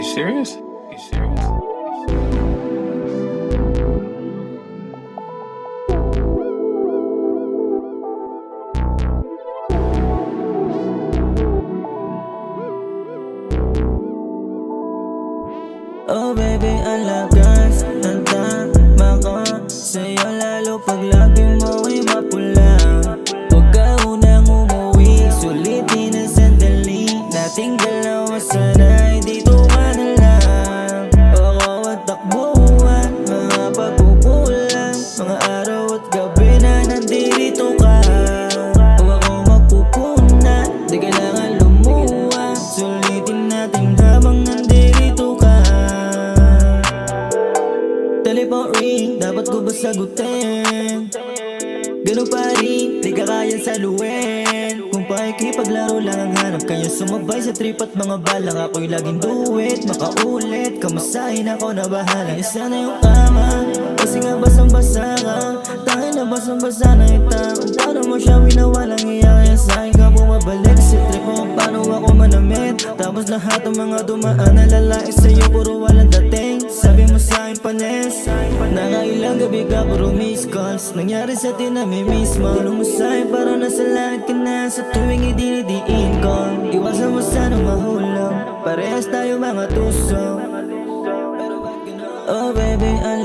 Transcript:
you serious? You serious? Oh baby, ang lakas ng tama ko sa'yo, lalo pag lagi mo'y mapula. Huwag ka unang umuwi, sulitin ang sandali. Nating dalawa sana'y dito ka na lang. Ako at takbuhan, mga pagkukulang, mga araw at gabi na nandito ka. Huwag ako magpupunan, di kailangan lumuha. Sulitin natin habang nandito ka. Telephone ring, dapat ko ba sagutin? Ganun pa rin, di ka kayang saluhin. Kung pakikipaglaro lang ang hanap, kaya sumabay sa trip at mga balak. Ako'y laging duwit, makaulit, kamasahin ako na bahala. Isa na yung kama, kasi nga basang-basa ka. Tangin na basang-basa na ita. Kung paano mo siya winawalang iya, kaya sa'kin ka bumabalik. Si trip mo kung paano ako manamit. Tapos lahat ng mga dumaan na lalaki sa'yo, puro walang dating. Sabi mo sa'kin panes, nakailang gabi ka puro miss calls. Nangyari sa atin na may mismo. Tulong mo sa'kin parang nasa langit ka na. Sa tuwing idinidiin ko, iwasan mo sana mahulog. Parehas tayo mga tuso. Oh baby, ang